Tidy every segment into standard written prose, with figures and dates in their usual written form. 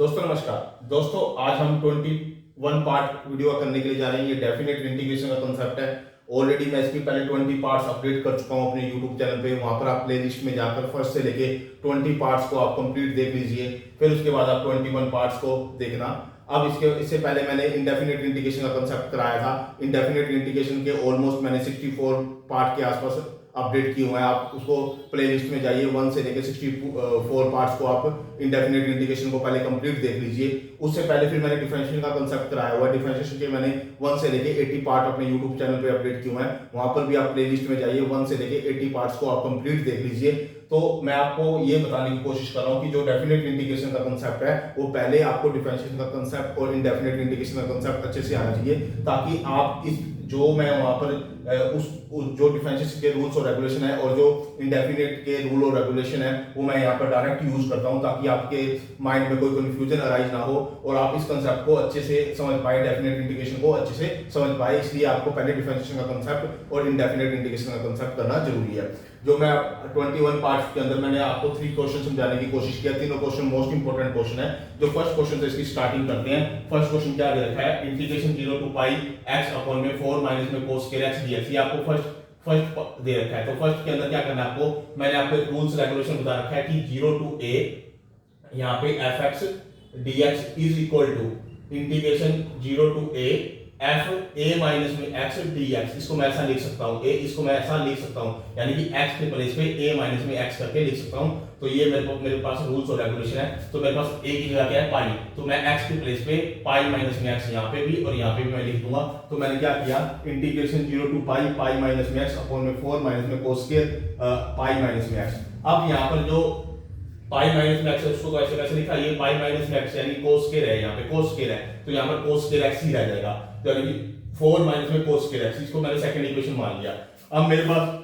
दोस्तों नमस्कार। दोस्तों आज हम 21 पार्ट वीडियो करने के लिए जा रहे हैं। ये डेफिनेट इंटीग्रेशन का कंसेप्ट है। ऑलरेडी मैं इसके पहले 20 पार्ट्स अपडेट कर चुका हूं अपने यूट्यूब चैनल पे। वहां पर आप प्लेलिस्ट में जाकर फर्स्ट से लेके 20 पार्ट्स को आप कंप्लीट देख लीजिए, फिर उसके बाद आप 21 पार्ट्स को देखना। अब इससे पहले मैंने इंडेफिनेट इंटीग्रेशन का कंसेप्ट कराया था। इंडेफिनेट इंटीग्रेशन के ऑलमोस्ट मैंने 64 पार्ट के आसपास अपडेट किए हुए हैं। आप उसको प्लेलिस्ट में जाइए, 1 से लेकर 64 पार्ट्स को आप इंडेफिनेट इंटीग्रेशन को पहले कंप्लीट देख लीजिए। उससे पहले फिर मैंने डिफरेंशिएशन का कंसेप्ट कराया हुआ है। डिफरेंशिएशन के मैंने 1 से लेकर 80 पार्ट अपने यूट्यूब चैनल पे अपडेट किए हुए हैं। वहां पर भी आप प्लेलिस्ट में जाइए, 1 से लेकर 80 पार्ट्स को आप कंप्लीट देख लीजिए। तो मैं आपको ये बताने की कोशिश कर रहा हूँ कि जो डेफिनेट इंटीग्रेशन का कंसेप्ट है वो पहले आपको डिफरेंशिएशन का कंसेप्ट और इंडेफिनेट इंटीग्रेशन का कंसेप्ट अच्छे से आना चाहिए, ताकि आप इस जो मैं वहां पर उस जो डिफरेंशिएशन के रूल्स और रेगुलेशन है और जो इंडेफिनेट के रूल और रेगुलेशन है वो मैं यहाँ पर डायरेक्ट यूज करता हूँ, ताकि आपके माइंड में कोई कंफ्यूजन अराइज ना हो और आप इस कंसेप्ट को अच्छे से समझ पाए, डेफिनेट इंटीग्रेशन को अच्छे से समझ पाए। इसलिए आपको पहले डिफरेंशिएशन का कंसेप्ट और इंडेफिनेट इंटीग्रेशन का कंसेप्ट करना जरूरी है। जो मैं 21 पार्ट्स के अंदर मैंने आपको 3 क्वेश्चन समझाने की कोशिश किया। तीनों क्वेश्चन मोस्ट इंपोर्टेंट क्वेश्चन है। जो फर्स्ट क्वेश्चन से इसकी स्टार्टिंग करते हैं। फर्स्ट क्वेश्चन क्या दे रखा है? Integration 0 to pi x upon में 4 माइनस में cos स्क्वायर x dx। ये आपको फर्स्ट दे रखा है। तो फर्स्ट के अंदर क्या करना है आपको? मैंने आपको एक रूल्स रेगुलेशन बता रखा है कि 0 टू a यहाँ पे fx dx is equal to integration 0 to a f a minus में x dx। इसको मैं ऐसा लिख सकता हूँ, इसको मैं ऐसा लिख सकता हूँ, यानी कि x के प्लेस पे a माइनस में x करके लिख सकता हूँ। तो ये मेरे पास रूल्स और रेगुलेशन है। तो मेरे पास a की जगह क्या है? पाई। तो मैं x के प्लेस पे पाई माइनस में x यहाँ पे भी और यहाँ पे भी मैं लिख दूंगा। तो मैंने क्या किया? Integration 0 to pi pi minus में x अपॉन में 4 माइनस में cos स्क्वायर पाई माइनस में x। अब यहाँ पर जो पाई माइनस में x है उसको कैसे कैसे लिखा? ये पाई माइनस में x यानी cos स्क्वायर है, यहाँ पे cos स्क्वायर है तो यहाँ पर cos स्क्वायर x ही रह जाएगा। तो यानी कि 4 माइनस में cos स्क्वायर x, इसको मैंने सेकंड इक्वेशन मान लिया। अब मेरे पास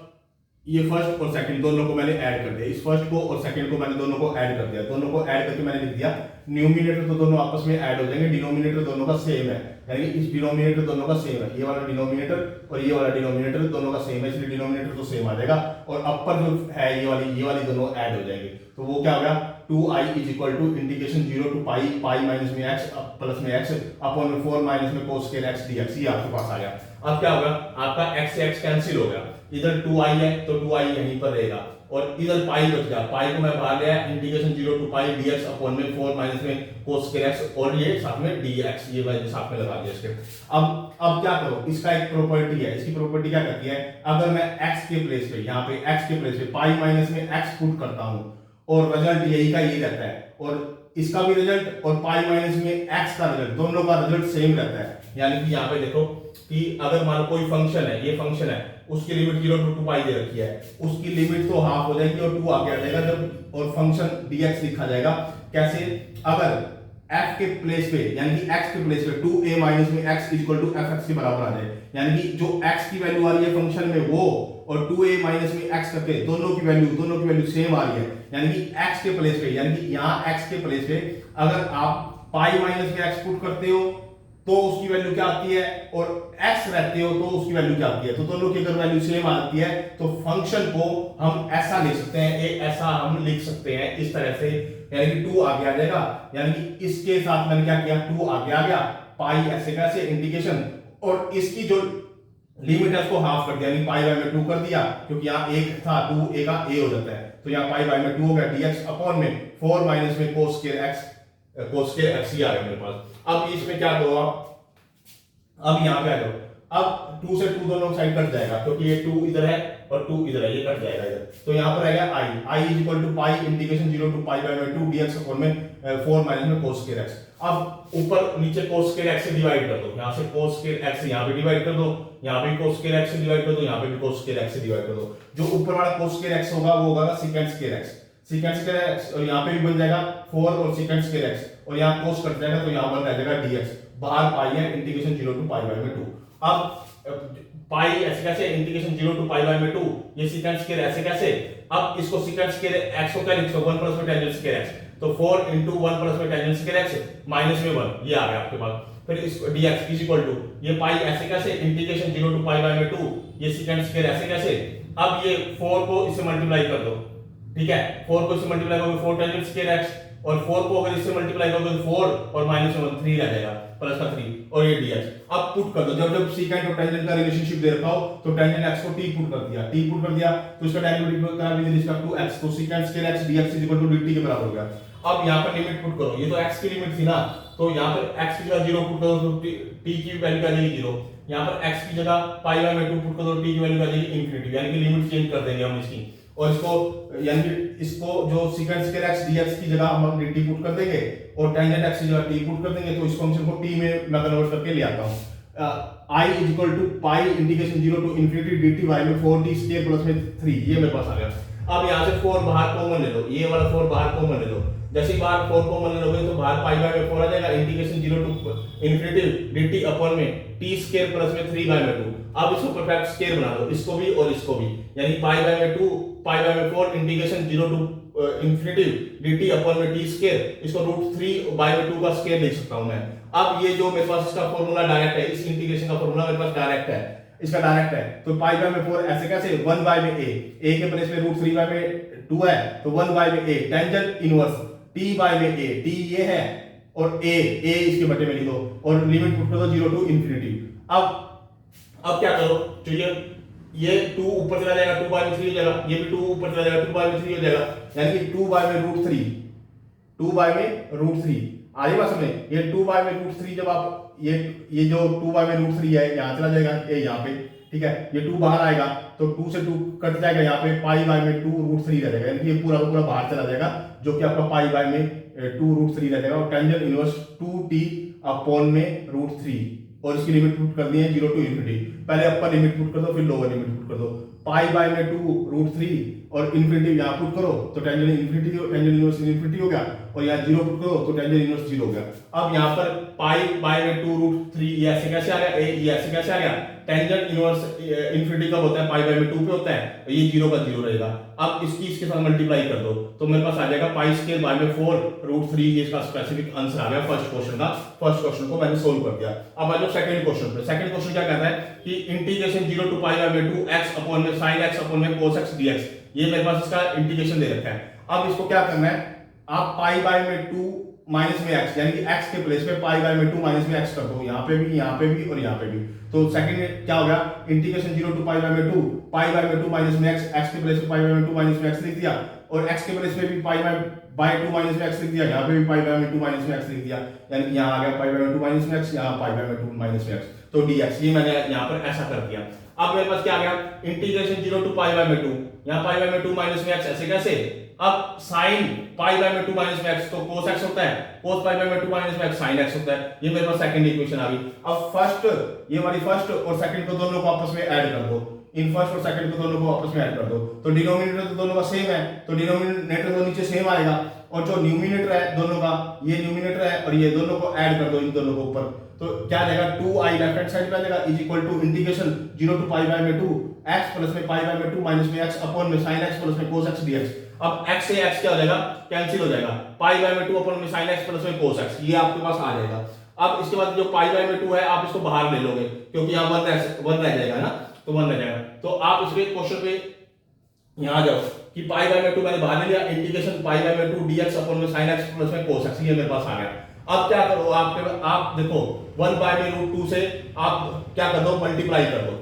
ये फर्स्ट और सेकंड दोनों को मैंने ऐड कर दिया। इस फर्स्ट को और सेकंड को मैंने दोनों को ऐड कर दिया। दोनों को ऐड करके मैंने लिख दिया न्यूमिनेटर तो दोनों आपस में ऐड हो जाएंगे, डिनोमिनेटर दोनों का सेम है, यानी इस डिनोमिनेटर दोनों का सेम है। ये वाला डिनोमिनेटर और ये वाला डिनोमिनेटर दोनों का सेम है, इसलिए डिनोमिनेटर तो सेम आ जाएगा और अपर जो है ये वाली दोनों ऐड हो जाएंगे। तो वो क्या हो गया? 2i is equal to integration 0 to pi pi minus में x प्लस में x अपॉन में 4 माइनस में cos स्क्वायर x dx। ये आपके पास आ गया। अब क्या होगा? आपका x से x कैंसिल हो गया। इधर 2i है तो 2i यहीं पर रहेगा और इधर पाई बच गया। पाई को मैं बाहर ले आया, integration 0 to pi dx upon में 4 माइनस में cos स्क्वायर x और ये साथ में dx, ये मैंने साथ में लगा दिया इसके। अब क्या करो? इसका एक प्रॉपर्टी है। इसकी प्रॉपर्टी क्या कहती है? अगर मैं x के प्लेस पे यहाँ पे x के प्लेस पे पाई माइनस में x पुट करता हूं और रिजल्ट यही का यही रहता है और इसका भी रिजल्ट और पाई माइनस में x का रिजल्ट, दोनों का रिजल्ट सेम रहता है। यानी कि यहाँ पे देखो कि अगर मान लो कोई फंक्शन है, ये फंक्शन है, उसकी लिमिट 0 टू 2 पाई दे रखी है, उसकी लिमिट तो हाफ हो जाएगी और 2 आगे आ जाएगा जब, और फंक्शन dx लिखा जाएगा कैसे? अगर f के प्लेस पे यानी कि x के प्लेस पे 2a माइनस में x इक्वल टू fx के बराबर आ जाए, यानी कि जो x की वैल्यू आ रही है फंक्शन में वो और 2a माइनस में x करके दोनों की वैल्यू सेम आ रही है, यानी कि x के प्लेस पे, यानी कि यहाँ x के प्लेस पे अगर आप पाई माइनस में x पुट करते हो तो उसकी वैल्यू क्या आती है और x रहते हो तो उसकी वैल्यू क्या आती है। तो दोनों की अगर वैल्यू सेम आती है तो फंक्शन को हम ऐसा लिख सकते हैं, ऐसा हम लिख सकते हैं इस तरह से, यानी कि 2 आगे आ जाएगा, यानी कि इसके साथ मैंने क्या किया? 2 आगे आ गया, पाई ऐसे कैसे इंटीग्रेशन और इसकी जो लिमिट है उसको हाफ कर दिया, यानी पाई बाय में 2 कर दिया, क्योंकि यहाँ 1 था 2 a का a हो जाता है, तो यहाँ पाई बाय में 2 हो गया dx अपॉन में 4 माइनस में cos स्क्वायर x ही आ गया मेरे पास। अब इसमें क्या करो आप? अब यहाँ पे आ जाओ। अब 2 से 2 दोनों साइड कट जाएगा क्योंकि ये 2 इधर है और 2 इधर है, ये कट जाएगा इधर। तो यहाँ पर आएगा i is equal to pi integration 0 to pi by 2 dx upon में 4 माइनस में cos स्क्वायर x। अब ऊपर नीचे cos स्क्वायर x से डिवाइड कर दो, यहाँ से cos स्क्वायर x यहाँ पे डिवाइड कर दो, यहाँ पे cos स्क्वायर x से डिवाइड कर दो, यहाँ पे भी cos स्क्वायर x से डिवाइड कर दो। जो ऊपर वाला cos स्क्वायर x होगा वो होगा secant स्क्वायर x और यहाँ पे भी बन जाएगा 4 और secant स्क्वायर x और यहाँ cos कट जाएगा तो यहाँ पर रह जाएगा dx। बाहर पाई है इंटीग्रेशन 0 टू पाई बाय में 2। अब पाई ऐसे कैसे? इंटीग्रेशन 0 टू पाई बाय में 2, ये secant स्क्वायर ऐसे कैसे? अब इसको secant स्क्वायर x को क्या लिख सकते हो? 1 प्लस में टेंजेंट स्क्वायर x, तो 4 into 1 प्लस में टेंजेंट स्क्वायर x माइनस में 1, ये आ गया आपके पास। फिर इसको dx इज इक्वल टू ये पाई ऐसे कैसे? इंटीग्रेशन 0 टू पाई बाय में 2, ये secant स्क्वायर ऐसे कैसे? अब ये 4 को इससे मल्टीप्लाई कर दो, ठीक है, 4 को इससे मल्टीप्लाई करोगे 4 टेंजेंट स्क्वायर x और 4 को अगर इससे मल्टीप्लाई करोगे तो 4 और माइनस 3 रह जाएगा, प्लस का 3 और ये dx। अब पुट कर दो, जब जब सीकेंट और टेंजेंट का रिलेशनशिप दे रखा हो तो टेंजेंट x को t पुट कर दिया, t पुट कर दिया तो इसका डेरिवेटिव करा विद रिस्पेक्ट टू x, तो secant square x dx dt के बराबर हो गया। अब यहाँ पर लिमिट पुट करो, ये तो x की लिमिट थी ना, तो यहाँ पर x की जगह 0 पुट करो तो t की वैल्यू आ जाएगी 0, यहाँ पर x की जगह पाई बाय 2 पुट करो तो t की वैल्यू आ जाएगी इंफिनिटी, यानी कि लिमिट चेंज कर देंगे हम इसकी, और इसको यानी कि इसको जो सीकेंट स्क्वायर x dx की जगह हम dt पुट कर देंगे और टेंजेंट x की जगह t पुट कर देंगे, तो इस फंक्शन को t में मैं कन्वर्ट करके ले आता हूं। I = pi integration 0 to infinity dt y में 4d स्क्वायर प्लस में 3, ये मेरे पास आ गया। अब यहां से 4 बाहर कॉमन ले लो, ये वाला 4 बाहर कॉमन ले लो, जैसे ही बाहर 4 कॉमन ले लोगे तो बाहर पाई बाय में 4 आ जाएगा, integration 0 to infinity dt upon में t स्क्वायर प्लस में 3 बाय 2। अब इसको परफेक्ट स्क्वायर बना दो, इसको भी और इसको भी, यानी पाई बाय में 2 पाई बाय में 4 integration 0 to infinity dt upon में t स्क्वायर, इसको √3 बाय 2 का स्क्वायर लिख सकता हूं मैं। अब ये जो मेरे पास इसका फार्मूला डायरेक्ट है, इस इंटीग्रेशन का फार्मूला मेरे पास डायरेक्ट है, इसका डायरेक्ट है, तो पाई बाय में 4 ऐसे कैसे 1 बाय में a के प्लेस में √3 बाय में 2 है तो 1 बाय में a, tangent inverse t by में a, t ये है और a इसके बटे में लिख दो और लिमिट पुट कर दो 0 टू इंफिनिटी। अब क्या करो, तो ये 2 ऊपर चला जाएगा, 2 बाय में 3 हो जाएगा, ये भी 2 ऊपर चला जाएगा, 2 बाय में 3 हो जाएगा, यानी कि 2 बाय में √3 आगे बात समझे, ये 2 बाय में √3 जब आप ये जो 2 बाय में √3 है यहाँ चला जाएगा, ये यहाँ पे, ठीक है, ये 2 बाहर आएगा तो 2 से 2 कट जाएगा, यहाँ पे पाई बाय में 2 √3 रह जाएगा, यानी कि ये पूरा पूरा बाहर चला जाएगा, जो कि आपका पाई बाय में 2 √3 रह जाएगा, और टेंजेंट इनवर्स 2t अपॉन में √3, और इसकी लिमिट पुट कर दी है 0 टू इंफिनिटी। पहले अपर लिमिट पुट कर दो, फिर लोअर लिमिट पुट कर दो, पाई बाय में 2 √3 और इंफिनिटी यहाँ पुट करो तो टेंजेंट इन्फिनिटी हो गया, और यहाँ 0 पुट करो तो टेंजेंट इनवर्स 0 हो गया। अब यहाँ पर पाई बाय में 2 √3 ये ऐसे कैसे आ गया, ये ऐसे कैसे आ गया, टेंजेंट इनवर्स इंफिनिटी कब होता है, पाई बाय में 2 पे होता है, तो ये 0 का 0 रहेगा। अब इसके साथ मल्टीप्लाई कर दो तो मेरे पास आ जाएगा पाई स्क्वायर बाय में 4 √3, ये इसका स्पेसिफिक आंसर आ गया फर्स्ट क्वेश्चन का। फर्स्ट क्वेश्चन को मैंने सोल्व कर दिया। अब आ जाओ सेकंड क्वेश्चन पे। सेकंड क्वेश्चन क्या कहता है कि इंटीग्रेशन 0 टू पाई बाय में 2 x अपॉन में sin x अपॉन में cos x dx, ये मेरे पास इसका इंटीग्रेशन दे रखा है। अब इसको क्या करना है, आप पाई बाय में 2 माइनस में x, यानी कि x के प्लेस पे पाई बाय में 2 माइनस में x कर दो, यहाँ पे भी और यहाँ पे भी। तो सेकंड में क्या हो गया, इंटीग्रेशन 0 टू पाई बाय में 2 पाई बाय में 2 माइनस में x के प्लेस पे पाई बाय में 2 माइनस में x लिख दिया, और x के प्लेस पे भी पाई बाय 2 माइनस में x लिख दिया, यहाँ पे भी पाई बाय में 2 माइनस में x लिख दिया, यानी कि यहाँ आ गया पाई बाय में 2 माइनस में x, यहाँ पाई बाय में 2 माइनस में x, तो dx, ये मैंने यहाँ पर ऐसा कर दिया। अब मेरे पास क्या आ गया, इंटीग्रेशन 0 टू पाई बाय में 2, यहाँ पाई बाय में 2 माइनस में x, ऐसे कैसे, अब sin पाई बाय में 2 माइनस में x तो cos x होता है, cos पाई बाय में 2 माइनस में x sin x होता है, ये मेरे पास सेकंड इक्वेशन आ गई। अब फर्स्ट, ये वाली फर्स्ट और सेकंड को दोनों को आपस में ऐड कर दो, इन फर्स्ट और सेकंड को दोनों को आपस में ऐड कर दो, तो डिनोमिनेटर तो दोनों का सेम है, तो डिनोमिनेटर तो नीचे सेम आएगा, और जो न्यूमिनेटर है दोनों का, ये न्यूमिनेटर है और ये दोनों को ऐड कर दो इन दोनों को ऊपर, तो क्या आ जाएगा 2i लेफ्ट हैंड साइड पे आ जाएगा is equal to integration 0 to pi by में 2 x प्लस में पाई बाय में 2 माइनस में x अपॉन में sin x प्लस में cos x dx। अब x से x क्या हो जाएगा, कैंसिल हो जाएगा, पाई बाय में 2 अपॉन में sin x प्लस में cos x, ये आपके पास आ जाएगा। अब इसके बाद जो पाई बाय में 2 है आप इसको बाहर ले लोगे, क्योंकि यहाँ 1 रह जाएगा ना, तो 1 रह जाएगा, तो आप इसके क्वेश्चन पे यहाँ आ जाओ कि पाई बाय में 2 मैंने बाहर ले लिया, इंटीग्रेशन पाई बाय में 2 dx अपॉन में sin x प्लस में cos x, ये मेरे पास आ गया। अब क्या करो, आप देखो 1 बाय में √2 से आप क्या कर दो, मल्टीप्लाई कर दो।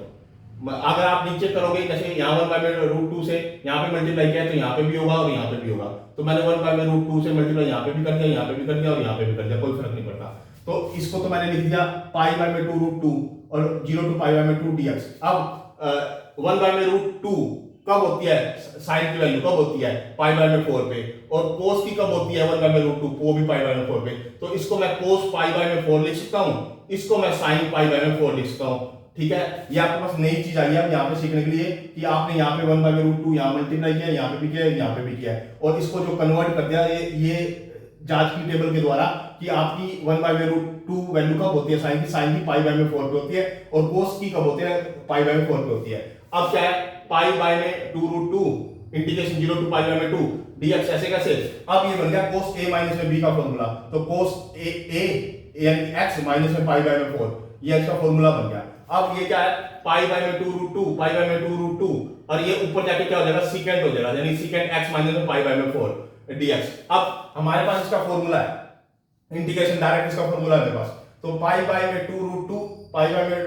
अगर आप नीचे करोगे, जैसे यहाँ 1 बाय में √2 से यहाँ पे मल्टीप्लाई किया तो यहाँ पे भी होगा और यहाँ पे भी होगा, तो मैंने 1 बाय में √2 से मल्टीप्लाई यहाँ पे भी कर दिया, यहाँ पे भी कर दिया और यहाँ पे भी कर दिया, कोई फर्क नहीं पड़ता। तो इसको तो मैंने लिख दिया पाई बाय में 2 √2 और 0 टू पाई बाय में 2 dx। अब 1 बाय में √2 कब होती है, साइन की वैल्यू कब होती है, पाई बाय में 4 पे, और कोस की कब होती है 1 बाय में √2, वो भी पाई बाय में 4 पे, तो इसको मैं कोस पाई बाय में 4 लिख सकता हूँ, इसको मैं साइन पाई बाय में 4 लिख सकता हूँ। ठीक है, ये आपके पास नई चीज आई है यहाँ पे सीखने के लिए कि आपने यहाँ पे 1 बाय में √2 यहाँ मल्टीप्लाई किया, यहाँ पे भी किया, यहाँ पे भी किया, और इसको जो कन्वर्ट कर दिया ये जांच की टेबल के द्वारा कि आपकी 1 बाय में √2 वैल्यू कब होती है साइन की पाई बाय में 4 पे होती है, और कोस की कब होती है, पाई बाय में 4 पे होती है। अब क्या है, पाई बाय में 2 √2 इंटीग्रेशन 0 टू पाई बाय में 2 dx, ऐसे कैसे, अब ये बन गया cos a माइनस में b का फॉर्मूला, तो cos a यानी x माइनस में पाई बाय में 4, ये इसका फॉर्मूला बन गया। अब ये क्या है, पाई बाय में 2 √2 पाई बाय में 2 √2, और ये ऊपर जाके क्या हो जाएगा, सीकेंट हो जाएगा, यानी सीकेंट x माइनस में पाई बाय में 4, dx। अब हमारे पास इसका फॉर्मूला है, इंटीग्रेशन डायरेक्ट इसका फॉर्मूला है मेरे पास। तो पाई बाय में 2 रूट 2, पाई बाय में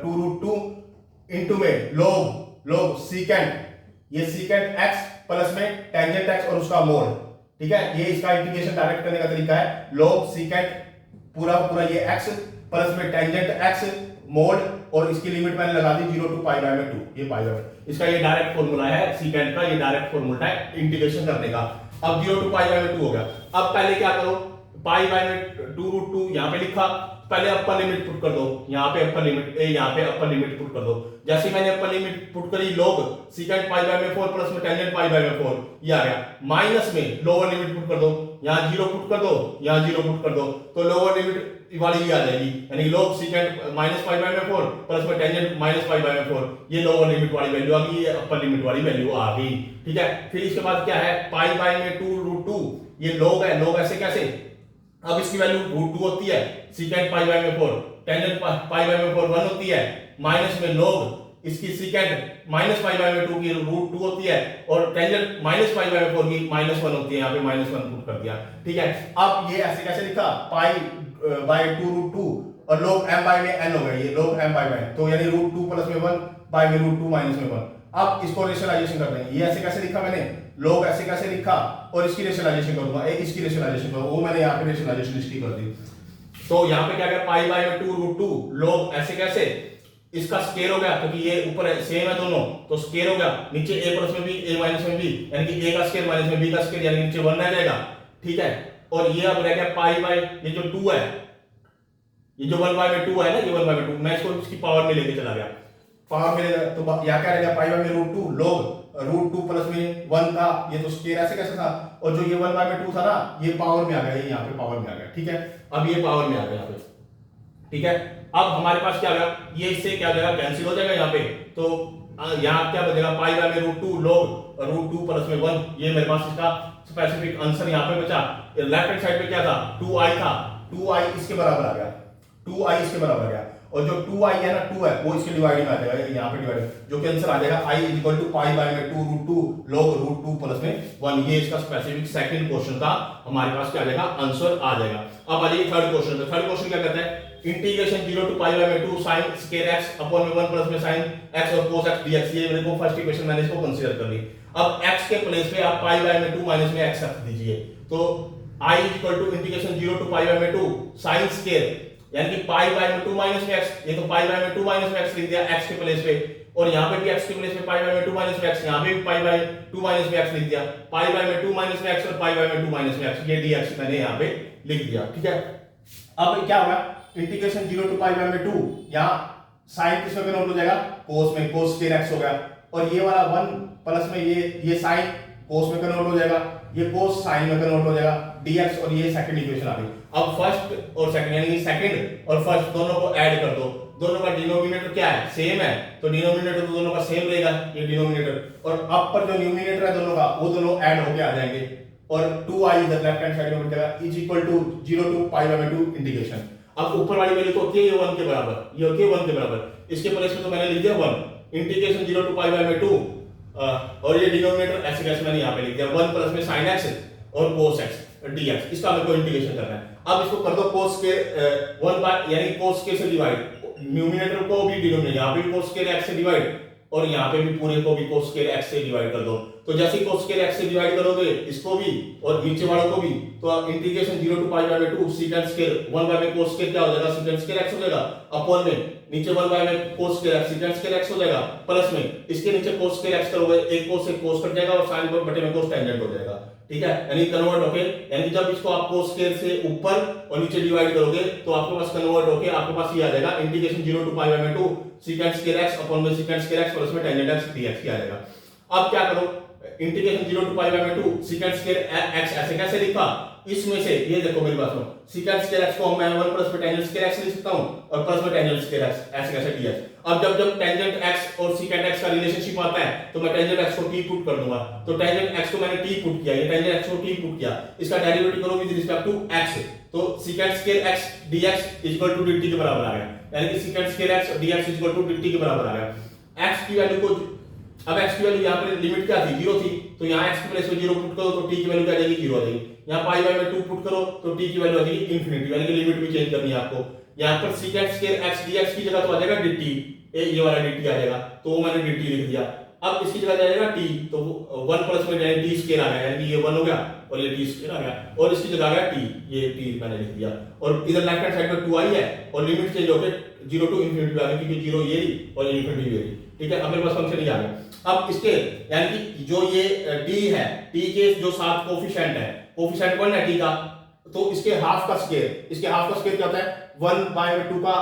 2 रूट 2 इंटू में log सीकेंट, ये सीकेंट x प्लस में टेंजेंट x और उसका मोड, ठीक है। ये इसका इंटीग्रेशन डायरेक्ट करने का तरीका है, log सीकेंट पूरा पूरा ये x प्लस में टेंजेंट x मोड, और इसकी लिमिट मैंने लगा दी 0 टू पाई बाय में 2, ये पाई बाय, इसका ये डायरेक्ट फॉर्मूला है सीकेंट का, ये डायरेक्ट फॉर्मूला है इंटीग्रेशन करने का। अब 0 टू पाई बाय में 2 हो गया। अब पहले क्या करो, पाई बाय में 2 रूट 2 यहां पे लिखा, पहले अपर लिमिट पुट कर दो, यहाँ पे अपर लिमिट यहाँ पे अपर लिमिट पुट कर दो। जैसे मैंने अपर लिमिट पुट करी log सीकेंट पाई बाय में 4 प्लस में टेंजेंट पाई बाय में 4, ये आ गया। माइनस में लोअर लिमिट पुट कर दो, यहाँ 0 पुट कर दो, यहाँ 0 पुट कर दो, तो लोअर लिमिट वाली ये आ जाएगी, यानी log secant minus pi by में 4 प्लस में टेंजेंट माइनस पाई बाय में 4, ये लोअर लिमिट वाली वैल्यू आ गई, ये अपर लिमिट वाली वैल्यू आ गई, ठीक है। फिर इसके बाद क्या है, पाई बाय में 2 रूट 2, ये log है, log ऐसे कैसे, अब इसकी वैल्यू रूट 2 होती है, सीकेंट पाई बाय में 4, टेंजेंट पाई बाय में 4 1 होती है, माइनस में log इसकी सीकेंट माइनस पाई बाय में 2 की रूट 2 होती है, और टेंजेंट माइनस पाई बाय में 4 की माइनस 1 होती है, यहाँ पे माइनस 1 पुट कर दिया, ठीक है। अब ये ऐसे कैसे लिखा, पाई बाय 2 रूट 2 और log m बाय में n हो गया, ये log m बाय में, तो यानी रूट 2 प्लस में 1 बाय में रूट 2 माइनस में 1। अब इसको रेशनलाइजेशन कर देंगे, ये ऐसे कैसे लिखा मैंने, log ऐसे कैसे लिखा, और इसकी रेशनलाइजेशन करूंगा, इसकी रेशनलाइजेशन करूंगा, वो मैंने यहाँ पे रेशनलाइजेशन इसकी कर दी। तो यहाँ पे क्या क्या, पाई बाय में 2 रूट 2 log ऐसे कैसे, इसका स्क्वायर हो गया क्योंकि ये ऊपर सेम है दोनों, तो स्क्वायर हो गया, नीचे a प्लस में भी a माइनस में भी, यानी कि a का स्क्वायर माइनस में b का स्क्वायर, यानी नीचे 1 रह जाएगा, ठीक है। और ये अब रह गया पाई बाय, ये जो 2 है, ये जो 1 बाय में 2 है ना, ये 1 बाय में 2, मैं इसको इसकी पावर में लेके चला गया, पावर में, तो यहाँ क्या रहेगा, पाई बाय में रूट 2 log रूट 2 प्लस में 1 था, ये तो स्क्वायर ऐसे कैसे था, और जो ये 1 बाय में 2 था ना, ये पावर में आ गया, ये यहाँ पे पावर में आ गया, ठीक है। अब ये पावर में आ गया यहाँ पे, ठीक है। अब हमारे पास क्या आ गया, ये इससे क्या हो जाएगा, कैंसिल हो जाएगा यहाँ पे, तो यहाँ क्या बचेगा, पाई बाय में रूट 2 log रूट 2 प्लस में 1, ये मेरे पास इसका स्पेसिफिक आंसर यहाँ पे बचा। लेफ्ट हैंड साइड पे क्या था, 2i था, 2i इसके बराबर आ गया, 2i इसके बराबर आ गया, और जो 2i है ना, 2 है वो इसके डिवाइड में आ जाएगा, यहाँ पे डिवाइड, जो कि आंसर आ जाएगा i is equal to pi by में 2 रूट 2 log रूट 2 प्लस में 1। ये इसका स्पेसिफिक सेकंड क्वेश्चन का हमारे पास क्या आ जाएगा, आंसर आ जाएगा। अब आ जाइए थर्ड क्वेश्चन पे। थर्ड क्वेश्चन क्या कहता है, इंटीग्रेशन 0 टू पाई बाय में 2 sin स्क्वायर x अपॉन में 1 प्लस में sin x और cos x dx, ये मेरे को फर्स्ट इक्वेशन मैंने इसको कंसीडर कर ली। अब x के प्लेस पे आप पाई बाय में 2 माइनस में x रख दीजिए, तो i is equal to integration 0 to pi by में 2 sin स्क्वायर, यानी कि पाई बाय में 2 माइनस में x, ये तो पाई बाय में 2 माइनस में x लिख दिया x के प्लेस पे, और यहाँ पे भी x के प्लेस पे पाई बाय में 2 माइनस में x, यहाँ पे भी पाई बाय 2 माइनस में x लिख दिया, पाई बाय में 2 माइनस में x और पाई बाय में 2 माइनस में x, ये dx मैंने यहाँ पे लिख दिया, ठीक है। अब क्या होगा, इंटीग्रेशन 0 टू पाई बाय में 2, यहाँ sin किसमें कन्वर्ट हो जाएगा, cos में, cos स्क्वायर x हो गया, और ये वाला 1 प्लस में ये sin cos में कन्वर्ट हो जाएगा, ये cos sin में कन्वर्ट हो जाएगा dx, और ये सेकंड इक्वेशन आ गई। अब फर्स्ट और सेकंड, यानी सेकंड और फर्स्ट दोनों को ऐड कर दो, दोनों का डिनोमिनेटर क्या है, सेम है, तो डिनोमिनेटर तो दोनों का सेम रहेगा, ये डिनोमिनेटर, और अपर जो न्यूमिनेटर है दोनों का, वो दोनों ऐड होके आ जाएंगे, और 2i इधर लेफ्ट हैंड साइड में बच जाएगा is equal to 0 to pi by में 2 इंटीग्रेशन। अब ऊपर वाली वैल्यू तो होती है ये 1 के बराबर, ये होती है 1 के बराबर, इसके प्लेस में तो मैंने लिख दिया 1 इंटीग्रेशन 0 टू पाई बाय में 2, और ये डिनोमिनेटर ऐसे कैसे मैंने यहाँ पे लिख दिया 1 प्लस में sin x और cos x dx, इसका मेरे को इंटीग्रेशन करना है। अब इसको कर दो cos के 1 बाय, यानी cos के से डिवाइड, न्यूमिनेटर को भी डिनोमिनेटर, यहाँ पे भी cos के x से डिवाइड, और यहाँ पे भी पूरे को भी cos के x से डिवाइड कर दो, तो जैसे ही cos के x से डिवाइड करोगे इसको भी और नीचे वालों को भी, तो इंटीग्रेशन 0 टू पाई बाय में 2 secant स्क्वायर 1 बाय में cos स्क्वायर क्या हो जाएगा, secant स्क्वायर x हो जाएगा, अपॉन में नीचे 1 बाय में cos square x secant square x हो जाएगा, प्लस में इसके नीचे cos स्क्वायर x करोगे, एक cos से cos कट जाएगा और sin बटे में cos टेंजेंट हो जाएगा, ठीक है। यानी कन्वर्ट होके, यानी जब इसको आप cos स्क्वायर से ऊपर और नीचे डिवाइड करोगे तो आपके पास कन्वर्ट होके आपके पास ये आ जाएगा इंटीग्रेशन 0 टू पाई बाय में 2 secant स्क्वायर x अपॉन में secant स्क्वायर x प्लस में टेंजेंट x dx आ जाएगा। अब क्या करो, इंटीग्रेशन 0 टू पाई बाय में 2 secant स्क्वायर x ऐसे कैसे लिखा, इसमें से ये देखो मेरी बात सुनो, secant स्क्वायर x को मैं 1 प्लस में टेंजेंट स्क्वायर x लिख सकता हूं, और प्लस में टेंजेंट स्क्वायर x ऐसे कैसे dx। अब जब टेंजेंट x और secant x का रिलेशनशिप आता है तो मैं टेंजेंट x को t पुट कर दूंगा, तो टेंजेंट x को मैंने t पुट किया, ये टेंजेंट x को t पुट किया, इसका डेरिवेटिव करो विद रिस्पेक्ट टू x, तो secant square x dx equal to dt के बराबर आ गया, यानी कि secant square x dx equal to dt के बराबर आ गया। x की वैल्यू को, अब x की वैल्यू यहाँ पे लिमिट क्या थी, 0 थी, तो यहाँ x की प्लेस में 0 पुट करो तो t की वैल्यू क्या आ जाएगी, 0 आ जाएगी। यहाँ पाई बाय में 2 पुट करो तो t की वैल्यू आ जाएगी इन्फिनिटी, यानी कि लिमिट भी चेंज करनी है आपको। यहाँ पर sec स्क्वायर x dx की जगह तो आ जाएगा dt, ये वाला dt आ जाएगा, तो वो मैंने dt लिख दिया। अब इसकी जगह जाएगा t, तो 1 प्लस में t स्क्वायर आ गया, यानी कि ये 1 हो गया और ये t स्क्वायर आ गया, और इसकी जगह आ गया t, ये t मैंने लिख दिया। और इधर लेफ्ट हैंड साइड में 2i है और लिमिट चेंज होकर 0 टू इन्फिनिटी आ गई, क्योंकि 0 ये और इन्फिनिटी ये। ठीक है, अब मेरे पास फंक्शन ये आ गया। अब इसके यानी कि जो ये t है, t के जो साथ कोफिशिएंट है, कोफिशिएंट 1 है t का, तो इसके हाफ का स्क्वायर, इसके हाफ का स्क्वायर क्या होता है, 1/2 का,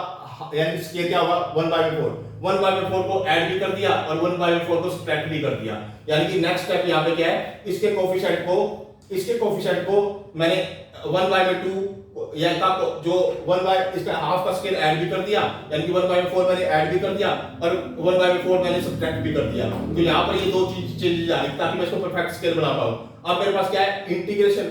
यानी स्क्वायर क्या होगा 1/4। 1/4 को ऐड भी कर दिया और 1/4 को सब्ट्रैक्ट भी कर दिया, यानी कि नेक्स्ट स्टेप यहाँ पे क्या है, इसके कोफिशिएंट को मैंने 1/2 या का जो 1 इसका हाफ का स्क्वायर ऐड भी कर दिया, यानी कि 1/4 मैंने ऐड भी कर दिया और 1/4 मैंने सब्ट्रैक्ट भी कर दिया। तो यहाँ पर ये दो चीज चेंजेस आ रही ताकि मैं इसको परफेक्ट स्क्वायर बना पाऊं। अब मेरे पास क्या है, integration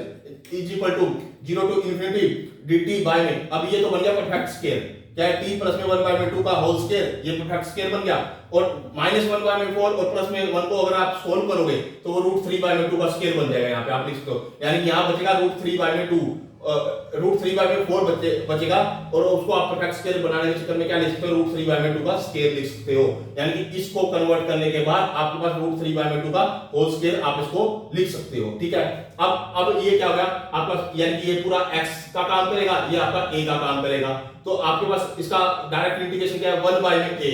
is equal to 0 to infinity dt by में, अब ये तो बन गया परफेक्ट स्क्वायर, क्या है t प्लस में 1/2 का होल स्क्वायर, ये परफेक्ट स्क्वायर बन गया। और -1/4 और प्लस में 1 को अगर आप सोल्व करोगे तो वो √3/2 का स्क्वायर बन जाएगा, यहाँ पे आप लिख सकते हो, यानी कि यहाँ बचेगा √3/2, √3/4 बचेगा, और उसको आप परफेक्ट स्क्वायर बनाने के चक्कर में क्या लिख सकते हो, √3/2 का स्क्वायर लिख सकते हो, यानी कि इसको कन्वर्ट करने के बाद आपके पास √3/2 का होल स्क्वायर आप इसको लिख सकते हो। ठीक है, अब ये क्या होगा आपका, यानी कि ये पूरा x का काम करेगा, ये आपका a का काम करेगा। तो आपके पास इसका डायरेक्ट इंटीग्रेशन क्या है, 1/a,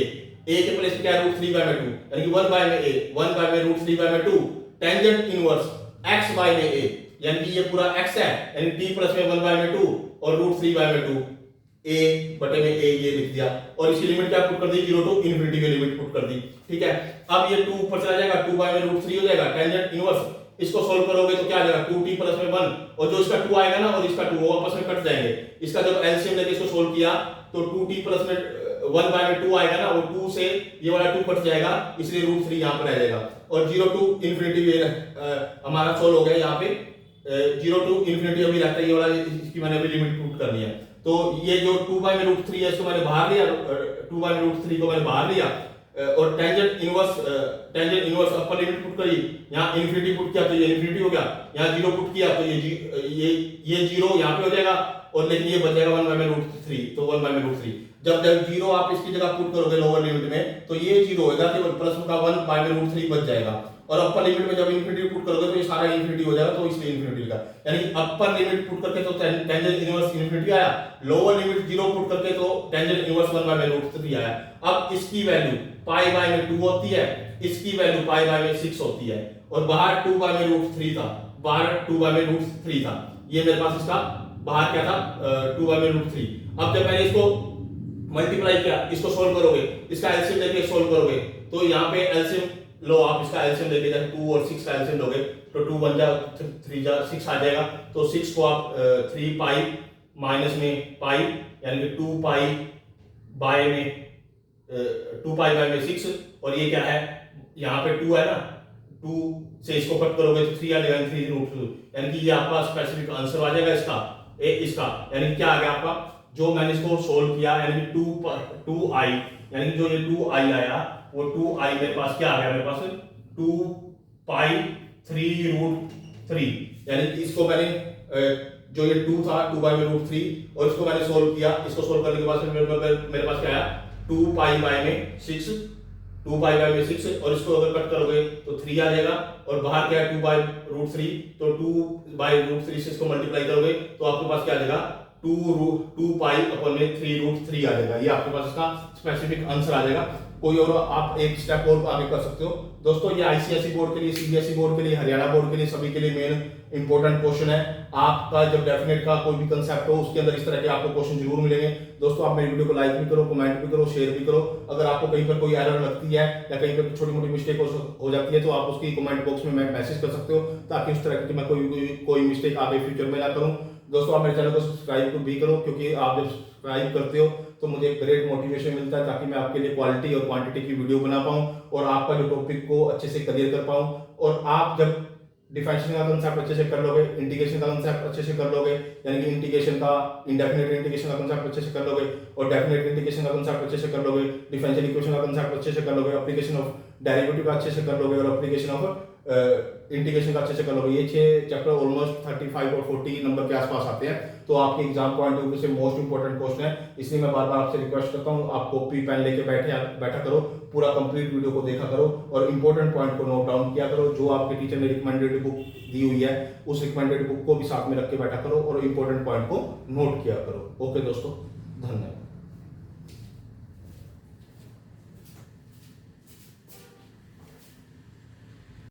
a के प्लेस पे क्या है √3/2, यानी कि 1/a, टेंजेंट इनवर्स x/a, यानी कि ये पूरा x है, यानी t प्लस में 1/2 और √3/2 a बटे में a, ये लिख दिया, और इसकी लिमिट क्या पुट कर दी, 0 टू इन्फिनिटी की लिमिट पुट कर दी। ठीक है, अब ये 2 ऊपर चला जाएगा, 2/√3 हो जाएगा, टेंजेंट इनवर्स, इसको सोल्व करोगे तो क्या आ जाएगा, 2t प्लस में 1, और जो इसका 2 आएगा ना और इसका 2 वो आपस में कट जाएंगे। इसका जब एलसीएम लेके इसको सोल्व किया तो 2t प्लस में 1/2 आएगा ना, वो 2 से ये वाला 2 कट जाएगा, इसलिए √3 यहाँ पर आ जाएगा, और 0 टू इन्फिनिटी हमारा सोल्व हो गया। यहाँ पे 0 टू इन्फिनिटी अभी रहता है, ये वाला इसकी मैंने अभी लिमिट पुट करनी है। तो ये जो 2/√3 है इसको मैंने बाहर लिया, 2/√3 को मैंने बाहर लिया, और tangent inverse upper limit put करी, यहाँ इन्फिनिटी पुट किया तो ये इन्फिनिटी हो गया, यहाँ 0 पुट किया तो ये 0 यहाँ पे हो जाएगा, और लेकिन ये बच जाएगा 1/√3, तो 1/√3 जब 0 आप इसकी जगह पुट करोगे लोअर लिमिट में तो ये 0 होगा, केवल प्लस का 1/√3 बच जाएगा, और अपर लिमिट में जब इन्फिनिटी पुट करोगे तो ये सारा इन्फिनिटी हो जाएगा, तो इसलिए इन्फिनिटी लिखा, यानी कि अपर लिमिट पुट करके तो टेंजेंट इनवर्स इन्फिनिटी आया, लोअर लिमिट 0 पुट करके तो टेंजेंट इनवर्स 1/√3 आया। अब इसकी वैल्यू पाई बाय में 2 होती है, इसकी वैल्यू पाई बाय में 6 होती है, और बाहर 2/√3 था, बाहर 2/√3 था, ये मेरे पास इसका बाहर क्या था 2/√3। अब जब मैंने इसको मल्टीप्लाई किया, इसको सोल्व करोगे, इसका एलसीएम लेके सोल्व करोगे, तो यहाँ पे एलसीएम लो, आप इसका एलसीएम लेके जैसे 2 और 6 का एलसीएम लोगे तो 2 1 जा 3 जा 6 आ जाएगा, तो 6 को आप 3 पाई माइनस में पाई, यानी कि 2 पाई बाय में 6, और ये क्या है, यहाँ पे 2 है ना, 2 से इसको कट करोगे तो 3 आ जाएगा, 3√2, यानी कि ये आपका स्पेसिफिक आंसर आ जाएगा इसका, यानी कि क्या आ गया आपका, जो मैंने इसको सोल्व किया, यानी कि 2i, यानी कि जो ये 2i आया वो 2i मेरे पास क्या आ गया, मेरे पास 2 पाई 3√3, यानी कि इसको मैंने जो ये 2 था 2/√3 और इसको मैंने सोल्व किया, इसको सोल्व करने के बाद मेरे पास क्या आया 2 पाई बाय में 6, 2 पाई बाय में 6, और इसको अगर कट करोगे तो 3 आ जाएगा, और बाहर क्या है 2/√3, तो 2/√3 से इसको मल्टीप्लाई करोगे तो आपके पास क्या आ जाएगा 2 पाई अपन में 3√3 आ जाएगा, ये आपके पास इसका स्पेसिफिक आंसर आ जाएगा। कोई और आप एक स्टेप और आगे कर सकते हो। दोस्तों ये आईसीएसई बोर्ड के लिए, सीबीएसई बोर्ड के लिए, हरियाणा बोर्ड के लिए, सभी के लिए मेन इंपॉर्टेंट क्वेश्चन है। आपका जब डेफिनेट का कोई भी कंसेप्ट हो उसके अंदर इस तरह के आपको क्वेश्चन जरूर मिलेंगे। दोस्तों आप मेरी वीडियो को लाइक भी करो, कमेंट भी करो, शेयर भी करो। अगर आपको कहीं पर कोई एरर लगती है या कहीं पर छोटी मोटी मिस्टेक हो जाती है तो आप उसकी कमेंट बॉक्स में मैसेज कर सकते हो, ताकि उस तरह की मैं कोई मिस्टेक आगे फ्यूचर में ना करूं। दोस्तों आप मेरे चैनल को सब्सक्राइब भी करो, क्योंकि आप जब सब्सक्राइब करते हो तो मुझे ग्रेट मोटिवेशन मिलता है, ताकि मैं आपके लिए क्वालिटी और क्वांटिटी की वीडियो बना पाऊं और आपका जो टॉपिक को अच्छे से क्लियर कर पाऊं। और आप जब डिफरेंशिएशन का कंसेप्ट अच्छे से कर लोगे, इंटीग्रेशन का कंसेप्ट अच्छे से कर लोगे, यानी कि इंटीग्रेशन का इंडेफिनिट इंटीग्रेशन का कंसेप्ट अच्छे से कर लोगे और डेफिनेट इंटीग्रेशन का कंसेप्ट अच्छे से कर लोगे, डिफरेंशियल इक्वेशन का कंसेप्ट अच्छे से कर लोगे, एप्लीकेशन ऑफ डेरिवेटिव का अच्छे से कर लोगे और एप्लीकेशन ऑफ इंटीग्रेशन का अच्छे से कर लो। ये 6 चैप्टर ऑलमोस्ट 35 और 40 नंबर के आसपास आते हैं, तो आपके एग्जाम पॉइंट ऑफ व्यू से मोस्ट इंपोर्टेंट क्वेश्चन है। इसलिए मैं बार बार आपसे रिक्वेस्ट करता हूँ, आप कॉपी पेन लेके बैठा करो, पूरा कंप्लीट वीडियो को देखा करो और इंपॉर्टेंट पॉइंट को नोट डाउन किया करो। जो आपके टीचर ने रिकमेंडेड बुक दी हुई है उस रिकमेंडेड बुक को भी साथ में रख के बैठा करो और इंपॉर्टेंट पॉइंट को नोट किया करो। ओके दोस्तों, धन्यवाद।